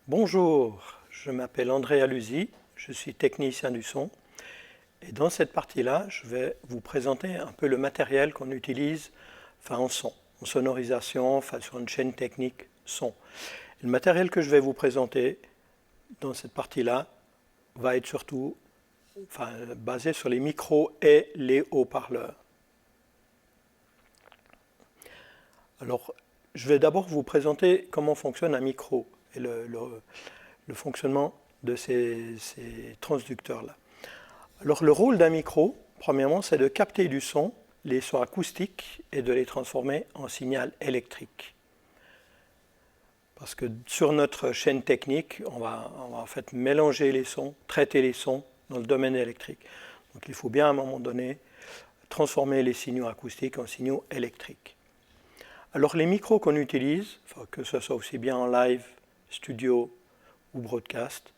Bonjour, je m'appelle André Alusi, je suis technicien du son et dans cette partie-là, je vais vous présenter un peu le matériel qu'on utilise en son, en sonorisation, sur une chaîne technique son. Le matériel que je vais vous présenter dans cette partie-là va être surtout basé sur les micros et les haut-parleurs. Alors, je vais d'abord vous présenter comment fonctionne un micro et le fonctionnement de ces transducteurs-là. Alors le rôle d'un micro, premièrement, c'est de capter du son, les sons acoustiques, et de les transformer en signal électrique. Parce que sur notre chaîne technique, on va en fait mélanger les sons, traiter les sons dans le domaine électrique. Donc il faut bien à un moment donné transformer les signaux acoustiques en signaux électriques. Alors les micros qu'on utilise, que ce soit aussi bien en live, studio ou broadcast,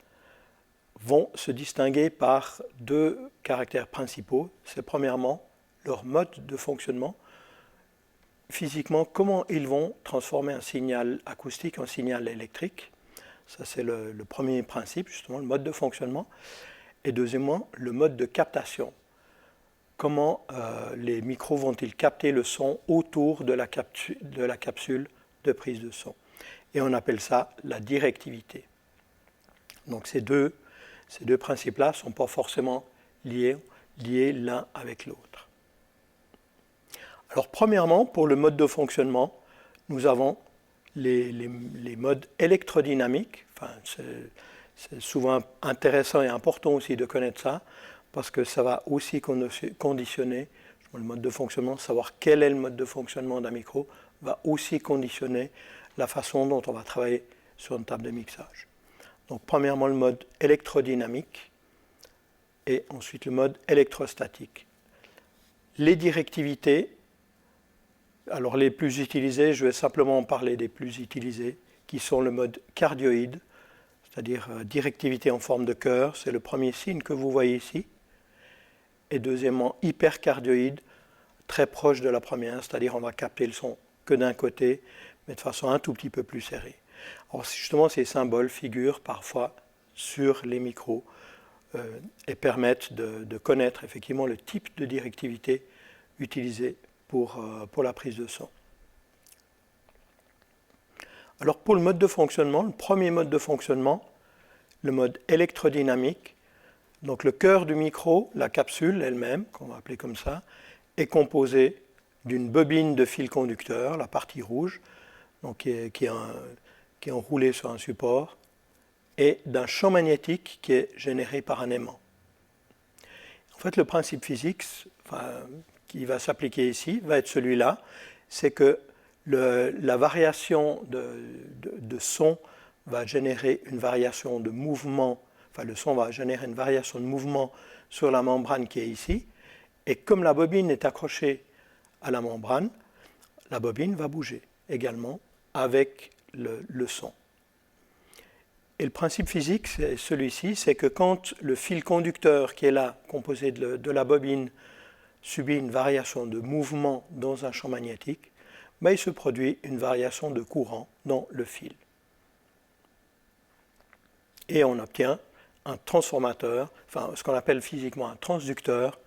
vont se distinguer par deux caractères principaux. C'est premièrement leur mode de fonctionnement. Physiquement, comment ils vont transformer un signal acoustique en signal électrique. Ça, c'est le premier principe, justement, le mode de fonctionnement. Et deuxièmement, le mode de captation. Comment les micros vont-ils capter le son autour de la capsule de prise de son. Et on appelle ça la directivité. Donc ces deux principes-là ne sont pas forcément liés l'un avec l'autre. Alors premièrement, pour le mode de fonctionnement, nous avons les modes électrodynamiques. C'est souvent intéressant et important aussi de connaître ça, parce que ça va aussi conditionner le mode de fonctionnement. Savoir quel est le mode de fonctionnement d'un micro va aussi conditionner la façon dont on va travailler sur une table de mixage. Donc premièrement le mode électrodynamique et ensuite le mode électrostatique. Les directivités, alors les plus utilisées, je vais simplement en parler des plus utilisées, qui sont le mode cardioïde, c'est-à-dire directivité en forme de cœur, c'est le premier signe que vous voyez ici, et deuxièmement hypercardioïde, très proche de la première, c'est-à-dire on va capter le son que d'un côté, mais de façon un tout petit peu plus serrée. Alors justement, ces symboles figurent parfois sur les micros et permettent de connaître effectivement le type de directivité utilisée pour la prise de son. Alors pour le mode de fonctionnement, le premier mode de fonctionnement, le mode électrodynamique, donc le cœur du micro, la capsule elle-même, qu'on va appeler comme ça, est composée d'une bobine de fil conducteur, la partie rouge, donc qui est enroulée sur un support, et d'un champ magnétique qui est généré par un aimant. En fait, le principe physique qui va s'appliquer ici va être celui-là, c'est que la variation de son va générer une variation de mouvement, le son va générer une variation de mouvement sur la membrane qui est ici, et comme la bobine est accrochée à la membrane, la bobine va bouger également avec le son. Et le principe physique, c'est celui-ci, c'est que quand le fil conducteur qui est là, composé de la bobine, subit une variation de mouvement dans un champ magnétique, il se produit une variation de courant dans le fil. Et on obtient un transformateur, ce qu'on appelle physiquement un transducteur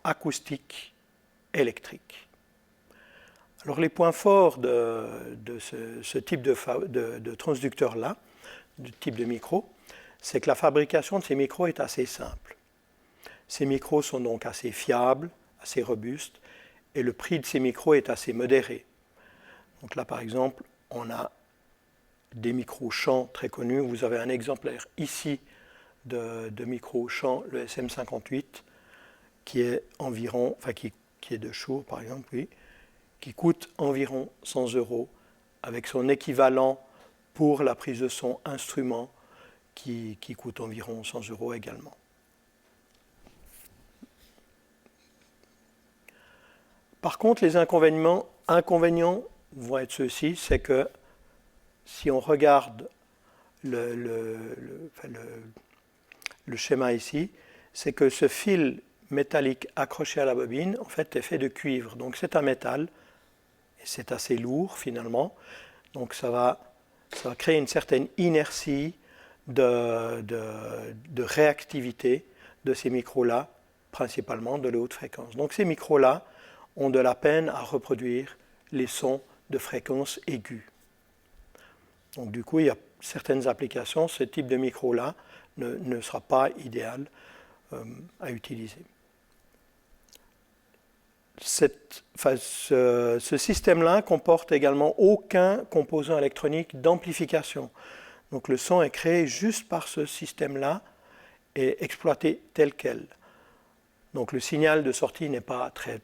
acoustique électrique. Alors les points forts de ce type de transducteur-là, du type de micro, c'est que la fabrication de ces micros est assez simple. Ces micros sont donc assez fiables, assez robustes, et le prix de ces micros est assez modéré. Donc là, par exemple, on a des micros chant très connus. Vous avez un exemplaire ici de micro chant, le SM58, qui est environ, qui est de Shure, par exemple, oui, qui coûte environ 100 €, avec son équivalent pour la prise de son instrument qui coûte environ 100 € également. Par contre, les inconvénients vont être ceux-ci, c'est que si on regarde le schéma ici, c'est que ce fil métallique accroché à la bobine, en fait, est fait de cuivre. Donc c'est un métal, et c'est assez lourd finalement. Donc ça va ça va créer une certaine inertie de réactivité de ces micros-là, principalement de la haute fréquence. Donc ces micros-là ont de la peine à reproduire les sons de fréquence aiguë. Donc du coup, il y a certaines applications, ce type de micro-là ne sera pas idéal à utiliser. Ce système-là comporte également aucun composant électronique d'amplification. Donc le son est créé juste par ce système-là et exploité tel quel. Donc le signal de sortie n'est pas très,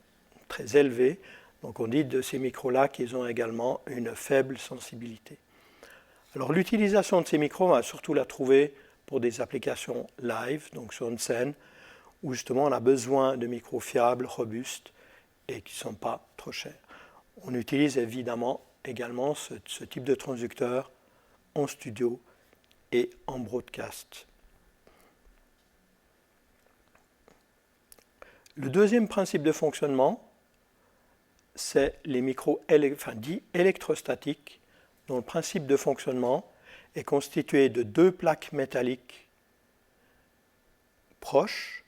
très élevé. Donc on dit de ces micros-là qu'ils ont également une faible sensibilité. Alors l'utilisation de ces micros, on va surtout la trouver pour des applications live, donc sur une scène, où justement on a besoin de micros fiables, robustes, et qui ne sont pas trop chers. On utilise évidemment également ce type de transducteur en studio et en broadcast. Le deuxième principe de fonctionnement, c'est les micros dits électrostatiques, dont le principe de fonctionnement est constitué de deux plaques métalliques proches,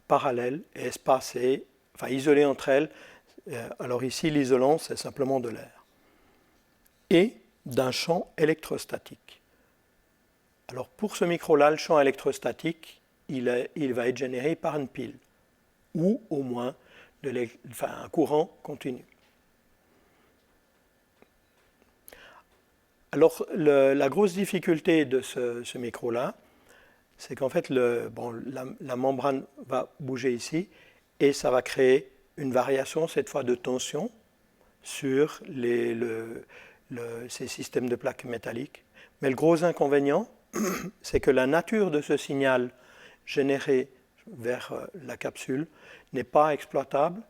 parallèles et espacées, isolées entre elles. Alors ici, l'isolant, c'est simplement de l'air. Et d'un champ électrostatique. Alors pour ce micro-là, le champ électrostatique, il va être généré par une pile, ou au moins un courant continu. Alors la grosse difficulté de ce micro-là, c'est qu'en fait la membrane va bouger ici, et ça va créer une variation, cette fois de tension, sur ces systèmes de plaques métalliques. Mais le gros inconvénient, c'est que la nature de ce signal généré vers la capsule n'est pas exploitable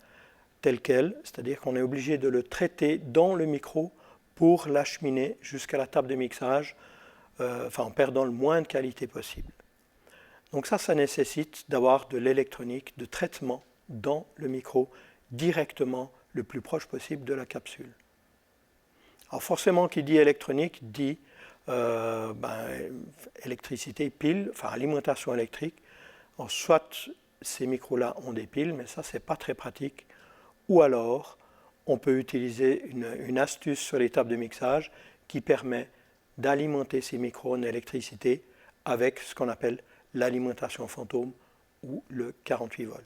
tel quel, c'est-à-dire qu'on est obligé de le traiter dans le micro pour l'acheminer jusqu'à la table de mixage, en perdant le moins de qualité possible. Donc ça nécessite d'avoir de l'électronique, de traitement dans le micro, directement le plus proche possible de la capsule. Alors forcément, qui dit électronique dit électricité, pile, alimentation électrique. Alors, soit ces micros-là ont des piles, mais ça, c'est pas très pratique. Ou alors, on peut utiliser une astuce sur les tables de mixage qui permet d'alimenter ces micros en électricité avec ce qu'on appelle l'alimentation fantôme ou le 48 volts.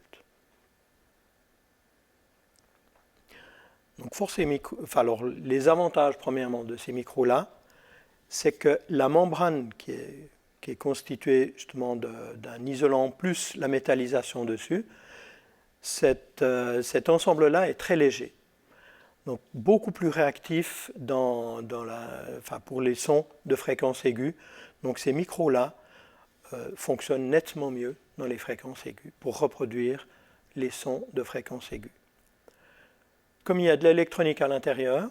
Donc les avantages premièrement de ces micros-là, c'est que la membrane qui est constituée justement d'un isolant plus la métallisation dessus, cet ensemble-là est très léger. Donc beaucoup plus réactif pour les sons de fréquence aiguë. Donc ces micros-là fonctionnent nettement mieux dans les fréquences aiguës pour reproduire les sons de fréquence aiguë. Comme il y a de l'électronique à l'intérieur,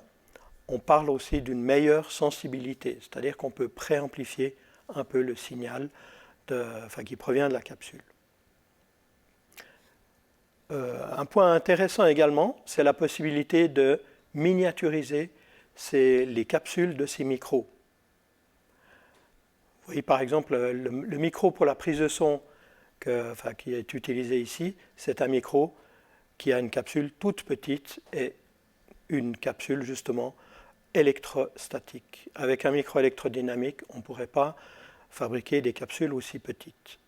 on parle aussi d'une meilleure sensibilité, c'est-à-dire qu'on peut préamplifier un peu le signal qui provient de la capsule. Un point intéressant également, c'est la possibilité de miniaturiser les capsules de ces micros. Vous voyez par exemple le micro pour la prise de son qui est utilisé ici, c'est un micro qui a une capsule toute petite et une capsule justement électrostatique. Avec un micro électrodynamique, on ne pourrait pas fabriquer des capsules aussi petites.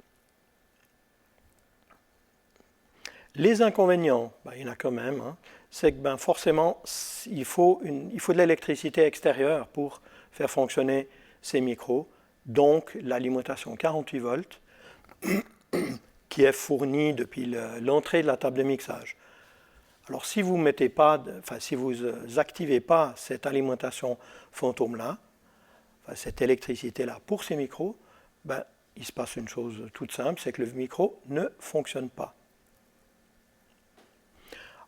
Les inconvénients, il y en a quand même, c'est que forcément, il faut de l'électricité extérieure pour faire fonctionner ces micros, donc l'alimentation 48 volts qui est fournie depuis l'entrée de la table de mixage. Alors si vous activez pas cette alimentation fantôme-là, cette électricité-là pour ces micros, il se passe une chose toute simple, c'est que le micro ne fonctionne pas.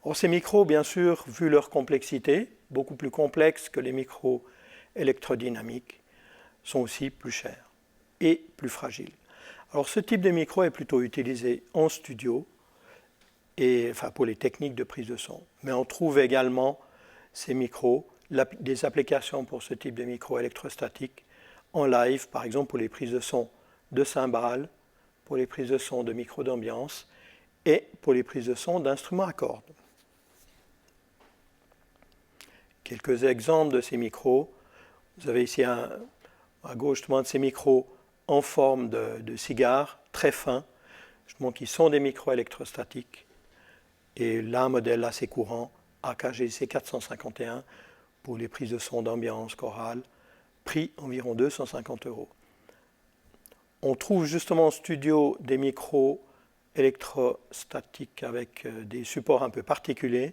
Or ces micros, bien sûr, vu leur complexité, beaucoup plus complexes que les micros électrodynamiques, sont aussi plus chers et plus fragiles. Alors ce type de micro est plutôt utilisé en studio, pour les techniques de prise de son. Mais on trouve également ces micros des applications pour ce type de micro électrostatique en live, par exemple pour les prises de son de cymbales, pour les prises de son de micro d'ambiance et pour les prises de son d'instruments à cordes. Quelques exemples de ces micros. Vous avez ici à gauche justement de ces micros en forme de cigare, très fins, justement, qui sont des micros électrostatiques. Et là, un modèle assez courant, AKG-C 451, pour les prises de son d'ambiance chorale, prix environ 250 €. On trouve justement en studio des micros électrostatiques avec des supports un peu particuliers.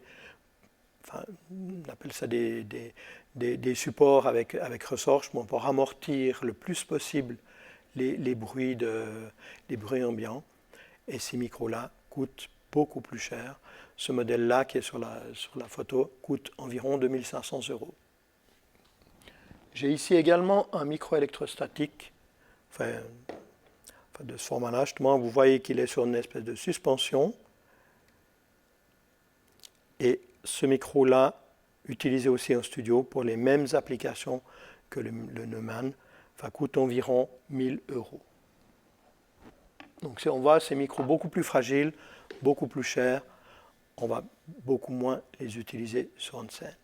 Enfin, on appelle ça des supports avec ressort pour amortir le plus possible les bruits ambiants. Et ces micros-là coûtent beaucoup plus cher. Ce modèle-là, qui est sur la photo, coûte environ 2500 €. J'ai ici également un micro électrostatique, de ce format-là. Justement, vous voyez qu'il est sur une espèce de suspension. Et ce micro-là, utilisé aussi en studio pour les mêmes applications que le Neumann, coûte environ 1000 €. Donc on voit ces micros beaucoup plus fragiles, beaucoup plus chers. On va beaucoup moins les utiliser sur une scène.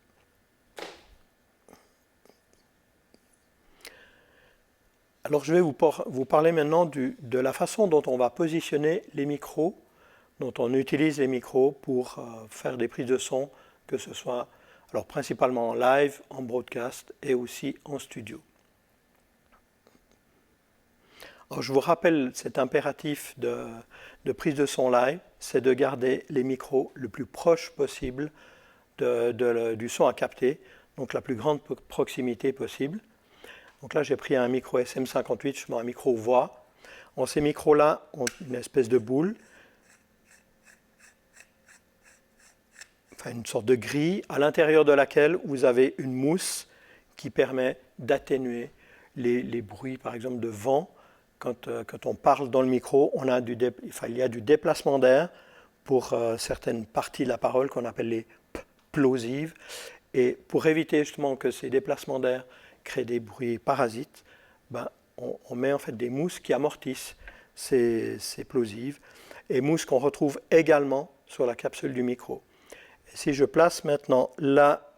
Alors je vais vous parler maintenant de la façon dont on va positionner les micros, dont on utilise les micros pour faire des prises de son, que ce soit alors principalement en live, en broadcast et aussi en studio. Alors je vous rappelle cet impératif de prise de son live, c'est de garder les micros le plus proche possible du son à capter, donc la plus grande proximité possible. Donc là j'ai pris un micro SM58, justement un micro voix. Ces micros-là ont une espèce de boule, une sorte de grille à l'intérieur de laquelle vous avez une mousse qui permet d'atténuer les bruits, par exemple de vent. Quand on parle dans le micro, il y a du déplacement d'air pour certaines parties de la parole qu'on appelle les plosives. Et pour éviter justement que ces déplacements d'air créent des bruits parasites, on met en fait des mousses qui amortissent ces plosives, et mousses qu'on retrouve également sur la capsule du micro. Et si je place maintenant la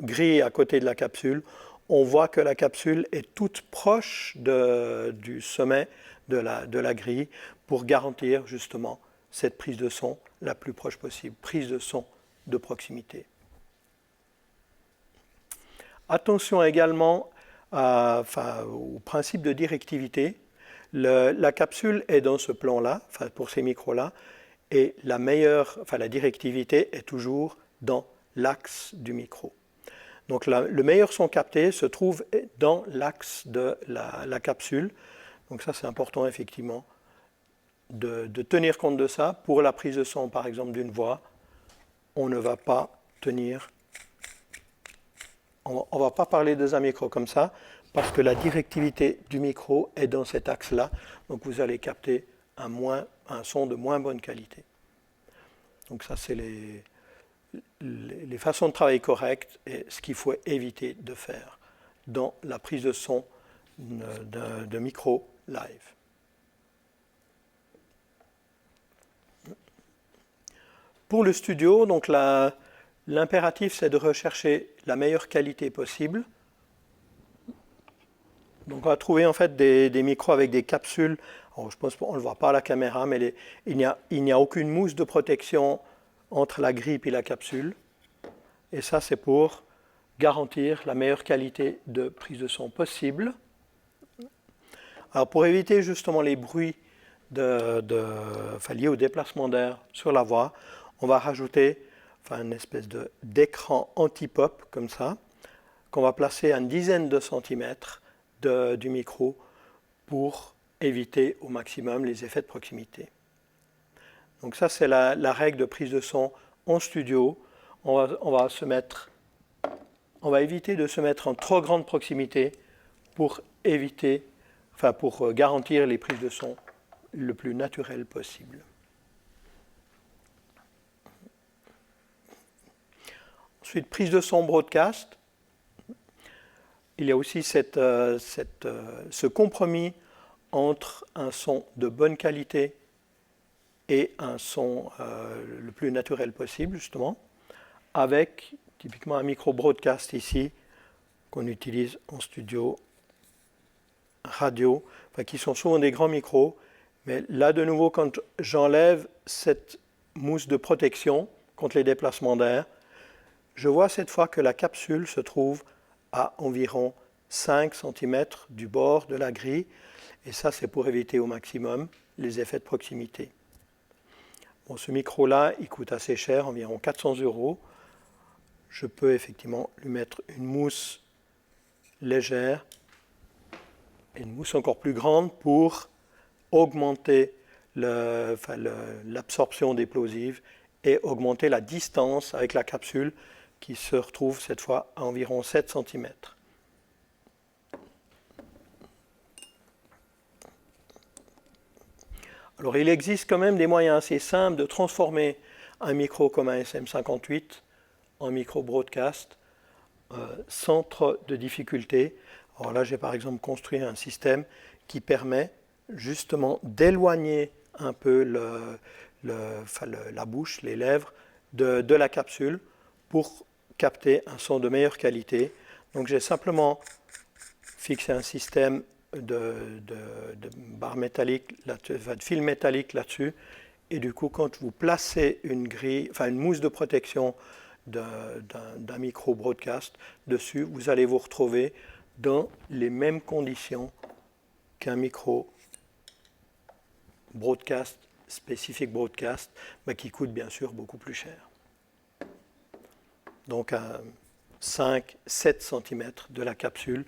grille à côté de la capsule, on voit que la capsule est toute proche du sommet de la grille pour garantir justement cette prise de son la plus proche possible, prise de son de proximité. Attention également au principe de directivité. La capsule est dans ce plan-là, pour ces micros-là, et la directivité est toujours dans l'axe du micro. Donc le meilleur son capté se trouve dans l'axe de la capsule. Donc ça c'est important effectivement de tenir compte de ça. Pour la prise de son par exemple d'une voix, on ne va pas va pas parler de un micro comme ça parce que la directivité du micro est dans cet axe-là. Donc vous allez capter un son de moins bonne qualité. Donc ça c'est les façons de travailler correctes et ce qu'il faut éviter de faire dans la prise de son de micro live. Pour le studio, donc l'impératif c'est de rechercher la meilleure qualité possible. Donc on va trouver en fait des micros avec des capsules. Alors, je pense qu'on ne le voit pas à la caméra, mais il n'y a aucune mousse de protection entre la grille et la capsule. Et ça, c'est pour garantir la meilleure qualité de prise de son possible. Alors, pour éviter justement les bruits liés au déplacement d'air sur la voix, on va rajouter une espèce d'écran anti-pop, comme ça, qu'on va placer à une dizaine de centimètres du micro pour éviter au maximum les effets de proximité. Donc ça, c'est la règle de prise de son en studio. On va éviter de se mettre en trop grande proximité pour garantir les prises de son le plus naturel possible. Ensuite, prise de son broadcast. il y a aussi ce compromis entre un son de bonne qualité et un son le plus naturel possible, justement, avec typiquement un micro broadcast ici, qu'on utilise en studio radio, enfin, qui sont souvent des grands micros. Mais là, de nouveau, quand j'enlève cette mousse de protection contre les déplacements d'air, je vois cette fois que la capsule se trouve à environ 5 cm du bord de la grille. Et ça, c'est pour éviter au maximum les effets de proximité. Bon, ce micro-là, il coûte assez cher, environ 400 €. Je peux effectivement lui mettre une mousse légère et une mousse encore plus grande pour augmenter l'absorption des plosives et augmenter la distance avec la capsule qui se retrouve cette fois à environ 7 cm. Alors il existe quand même des moyens assez simples de transformer un micro comme un SM58 en micro broadcast sans trop de difficultés. Alors là, j'ai par exemple construit un système qui permet justement d'éloigner un peu la bouche, les lèvres de la capsule pour capter un son de meilleure qualité. Donc j'ai simplement fixé un système de barre métallique, de fil métallique là-dessus. Et du coup, quand vous placez une mousse de protection d'un micro broadcast dessus, vous allez vous retrouver dans les mêmes conditions qu'un micro broadcast, spécifique broadcast, mais qui coûte bien sûr beaucoup plus cher. Donc à 5-7 cm de la capsule,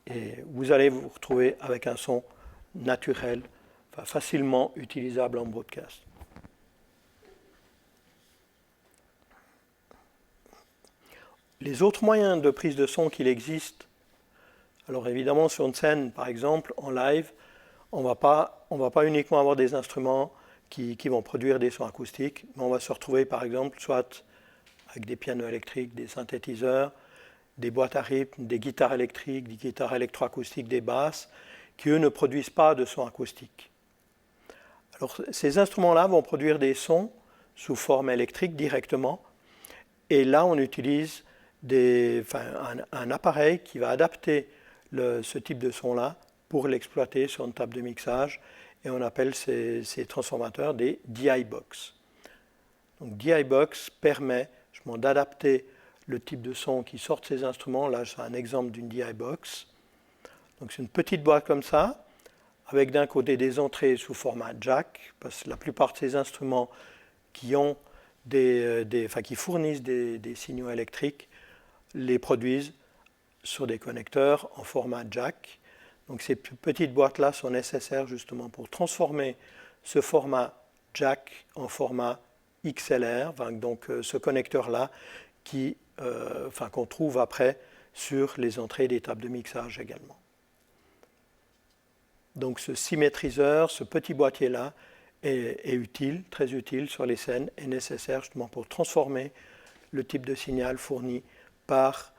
et vous allez vous retrouver avec un son naturel, facilement utilisable en broadcast. Les autres moyens de prise de son qu'il existe, alors évidemment sur une scène par exemple en live, on ne va pas uniquement avoir des instruments qui vont produire des sons acoustiques, mais on va se retrouver par exemple soit avec des pianos électriques, des synthétiseurs, des boîtes à rythme, des guitares électriques, des guitares électroacoustiques, des basses, qui eux ne produisent pas de sons acoustiques. Alors ces instruments-là vont produire des sons sous forme électrique directement, et là on utilise un appareil qui va adapter ce type de son-là pour l'exploiter sur une table de mixage, et on appelle ces transformateurs des DI-Box. Donc DI-Box permet justement d'adapter le type de son qui sort de ces instruments. Là, c'est un exemple d'une DI-Box. Donc c'est une petite boîte comme ça, avec d'un côté des entrées sous format jack, parce que la plupart de ces instruments qui fournissent des signaux électriques les produisent sur des connecteurs en format jack. Donc ces petites boîtes-là sont nécessaires justement pour transformer ce format jack en format XLR, donc ce connecteur-là qu'on trouve après sur les entrées des tables de mixage également. Donc ce symétriseur, ce petit boîtier-là est utile, très utile sur les scènes, est nécessaire justement pour transformer le type de signal fourni par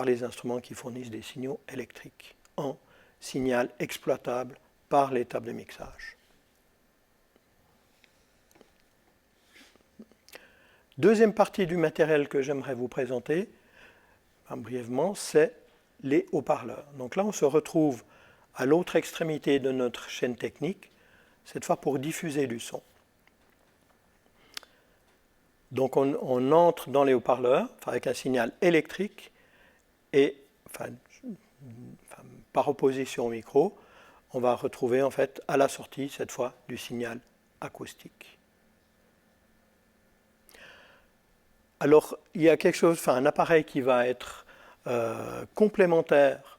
les instruments qui fournissent des signaux électriques en signal exploitable par les tables de mixage. Deuxième partie du matériel que j'aimerais vous présenter, brièvement, c'est les haut-parleurs. Donc là, on se retrouve à l'autre extrémité de notre chaîne technique, cette fois pour diffuser du son. Donc on entre dans les haut-parleurs avec un signal électrique et par opposition au micro, on va retrouver en fait à la sortie cette fois du signal acoustique. Alors il y a un appareil qui va être complémentaire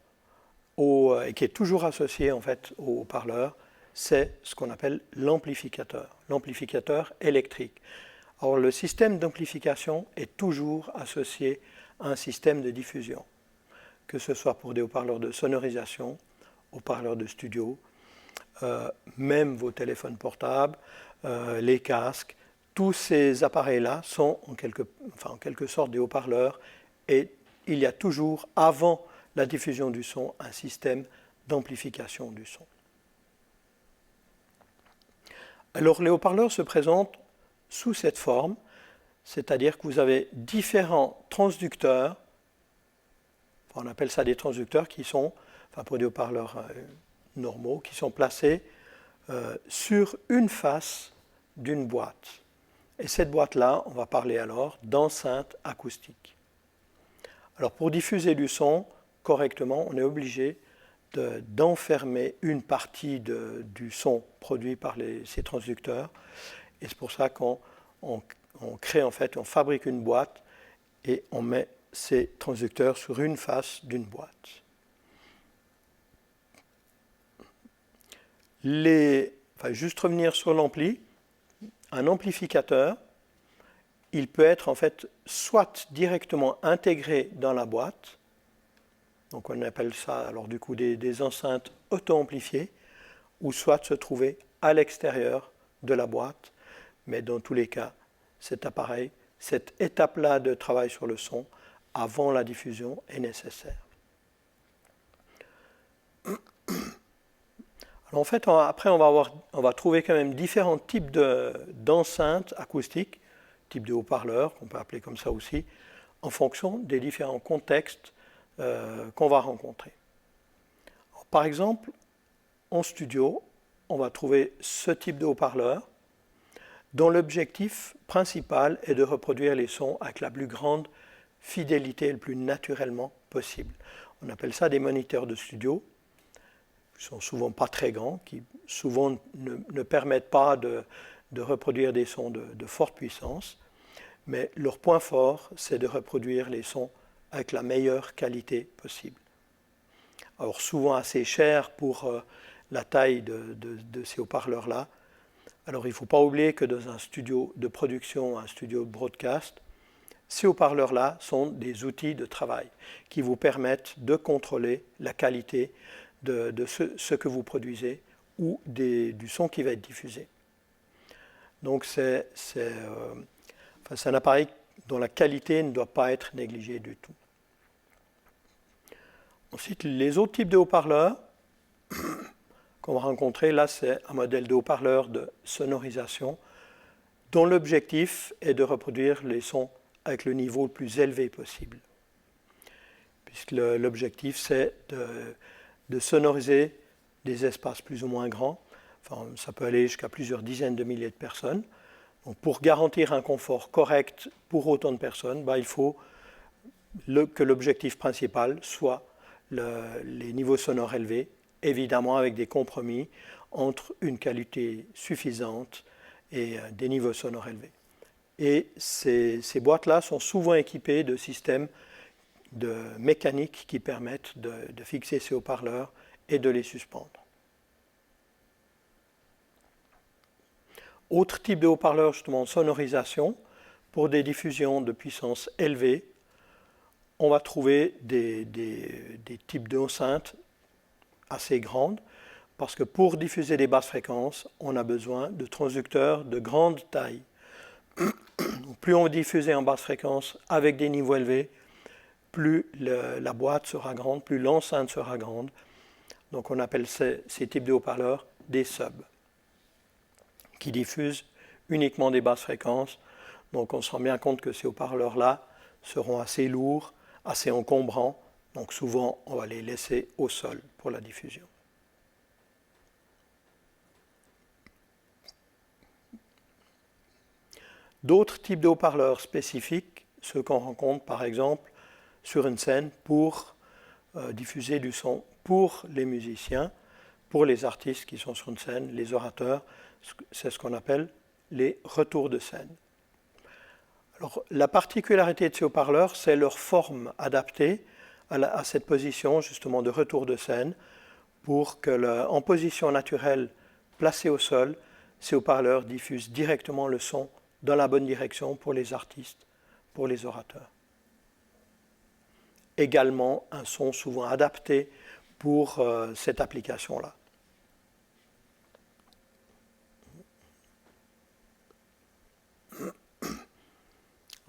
et qui est toujours associé en fait au haut-parleur, c'est ce qu'on appelle l'amplificateur électrique. Alors le système d'amplification est toujours associé à un système de diffusion, que ce soit pour des haut-parleurs de sonorisation, haut-parleurs de studio, même vos téléphones portables, les casques, tous ces appareils-là sont en quelque sorte des haut-parleurs et il y a toujours, avant la diffusion du son, un système d'amplification du son. Alors les haut-parleurs se présentent sous cette forme, c'est-à-dire que vous avez différents transducteurs, on appelle ça des transducteurs qui sont, pour des haut-parleurs normaux, qui sont placés sur une face d'une boîte. Et cette boîte-là, on va parler alors d'enceinte acoustique. Alors pour diffuser du son correctement, on est obligé d'enfermer une partie du son produit par ces transducteurs. Et c'est pour ça qu'on crée en fait, on fabrique une boîte et on met ces transducteurs sur une face d'une boîte. Juste revenir sur l'ampli, un amplificateur, il peut être en fait soit directement intégré dans la boîte, donc on appelle ça alors du coup des enceintes auto-amplifiées, ou soit se trouver à l'extérieur de la boîte, mais dans tous les cas, cet appareil, cette étape-là de travail sur le son, avant la diffusion, est nécessaire. Alors en fait, après, on va trouver quand même différents types d'enceintes acoustiques, types de haut-parleurs, qu'on peut appeler comme ça aussi, en fonction des différents contextes qu'on va rencontrer. Alors, par exemple, en studio, on va trouver ce type de haut-parleur dont l'objectif principal est de reproduire les sons avec la plus grande fidélité et le plus naturellement possible. On appelle ça des moniteurs de studio, qui sont souvent pas très grands, qui souvent ne permettent pas de reproduire des sons de forte puissance, mais leur point fort, c'est de reproduire les sons avec la meilleure qualité possible. Alors souvent assez cher pour la taille de ces haut-parleurs-là. Alors il ne faut pas oublier que dans un studio de production, un studio de broadcast, ces haut-parleurs-là sont des outils de travail qui vous permettent de contrôler la qualité de ce que vous produisez ou du son qui va être diffusé. Donc c'est un appareil dont la qualité ne doit pas être négligée du tout. Ensuite, les autres types de haut-parleurs qu'on va rencontrer, là c'est un modèle de haut-parleur de sonorisation dont l'objectif est de reproduire les sons avec le niveau le plus élevé possible. Puisque l'objectif c'est de sonoriser des espaces plus ou moins grands, ça peut aller jusqu'à plusieurs dizaines de milliers de personnes. Donc pour garantir un confort correct pour autant de personnes, il faut que l'objectif principal soit les niveaux sonores élevés, évidemment avec des compromis entre une qualité suffisante et des niveaux sonores élevés. Et ces boîtes-là sont souvent équipées de systèmes de mécanique qui permettent de fixer ces haut-parleurs et de les suspendre. Autre type de haut-parleur, justement, sonorisation, pour des diffusions de puissance élevée, on va trouver des types d'enceintes assez grandes, parce que pour diffuser des basses fréquences, on a besoin de transducteurs de grande taille. Plus on va diffuser en basse fréquence avec des niveaux élevés, plus la boîte sera grande, plus l'enceinte sera grande. Donc on appelle ces types de haut-parleurs des subs, qui diffusent uniquement des basses fréquences. Donc on se rend bien compte que ces haut-parleurs-là seront assez lourds, assez encombrants. Donc souvent, on va les laisser au sol pour la diffusion. D'autres types de haut-parleurs spécifiques, ceux qu'on rencontre par exemple sur une scène pour diffuser du son pour les musiciens, pour les artistes qui sont sur une scène, les orateurs, c'est ce qu'on appelle les retours de scène. Alors, la particularité de ces haut-parleurs, c'est leur forme adaptée à cette position justement de retour de scène pour que, en position naturelle placée au sol, ces haut-parleurs diffusent directement le son dans la bonne direction pour les artistes, pour les orateurs. Également, un son souvent adapté pour cette application-là.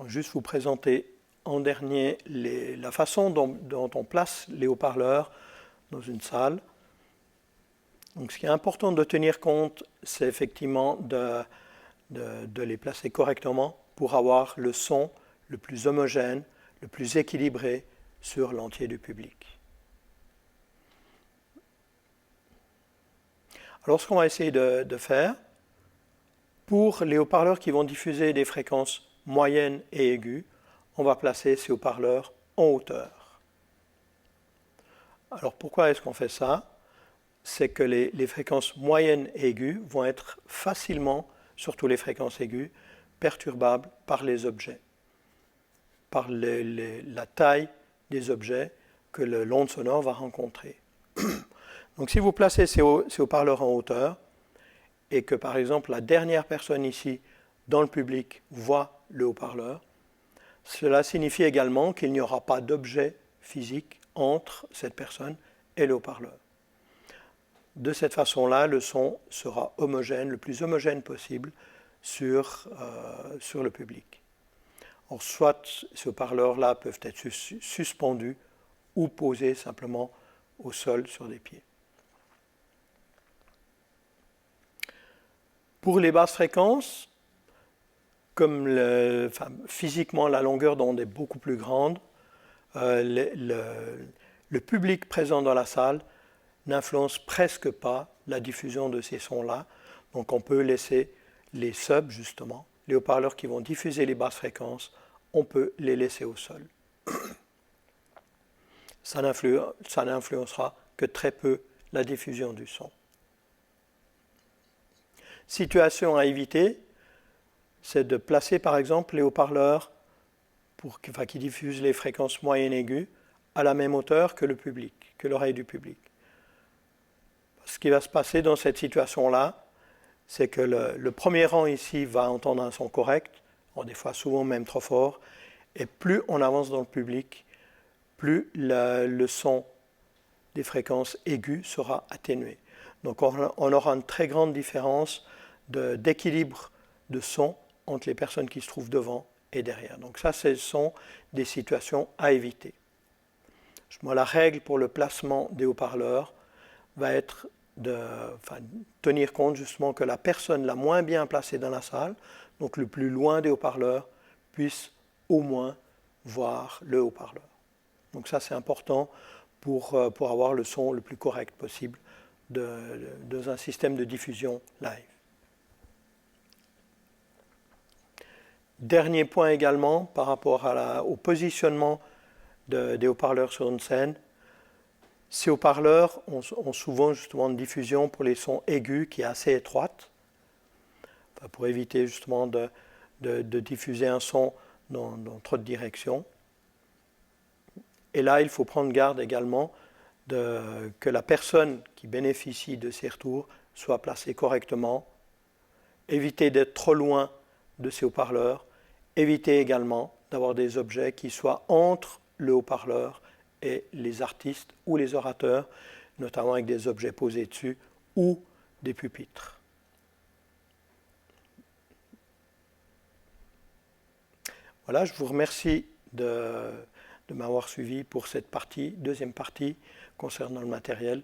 Juste vous présenter en dernier la façon dont on place les haut-parleurs dans une salle. Donc ce qui est important de tenir compte, c'est effectivement de les placer correctement pour avoir le son le plus homogène, le plus équilibré sur l'entier du public. Alors ce qu'on va essayer de faire, pour les haut-parleurs qui vont diffuser des fréquences moyennes et aiguës, on va placer ces haut-parleurs en hauteur. Alors pourquoi est-ce qu'on fait ça? C'est que les fréquences moyennes et aiguës vont être facilement, surtout les fréquences aiguës, perturbables par les objets, par la taille des objets que l'onde sonore va rencontrer. Donc si vous placez ces haut-parleurs en hauteur, et que par exemple la dernière personne ici dans le public voit le haut-parleur, cela signifie également qu'il n'y aura pas d'objet physique entre cette personne et le haut-parleur. De cette façon-là, le son sera homogène, le plus homogène possible sur le public. Alors, soit ces haut-parleurs-là peuvent être suspendus ou posés simplement au sol sur des pieds. Pour les basses fréquences, comme physiquement la longueur d'onde est beaucoup plus grande, le public présent dans la salle n'influence presque pas la diffusion de ces sons-là. Donc on peut laisser les subs, justement, les haut-parleurs qui vont diffuser les basses fréquences, on peut les laisser au sol. Ça n'influencera que très peu la diffusion du son. Situation à éviter, c'est de placer par exemple les haut-parleurs qui diffusent les fréquences moyennes aiguës à la même hauteur que le public, que l'oreille du public. Ce qui va se passer dans cette situation-là, c'est que le premier rang ici va entendre un son correct, des fois souvent même trop fort, et plus on avance dans le public, plus le son des fréquences aiguës sera atténué. Donc on aura une très grande différence d'équilibre de son entre les personnes qui se trouvent devant et derrière. Donc ça, ce sont des situations à éviter. La règle pour le placement des haut-parleurs va être de tenir compte justement que la personne la moins bien placée dans la salle, donc le plus loin des haut-parleurs, puisse au moins voir le haut-parleur. Donc ça, c'est important pour avoir le son le plus correct possible dans un système de diffusion live. Dernier point également par rapport au positionnement des haut-parleurs sur une scène. Ces haut-parleurs ont souvent justement une diffusion pour les sons aigus qui est assez étroite, pour éviter justement de diffuser un son dans trop de directions. Et là, il faut prendre garde également que la personne qui bénéficie de ces retours soit placée correctement, éviter d'être trop loin de ces haut-parleurs, éviter également d'avoir des objets qui soient entre le haut-parleur et les artistes ou les orateurs, notamment avec des objets posés dessus ou des pupitres. Voilà, je vous remercie de m'avoir suivi pour cette deuxième partie concernant le matériel.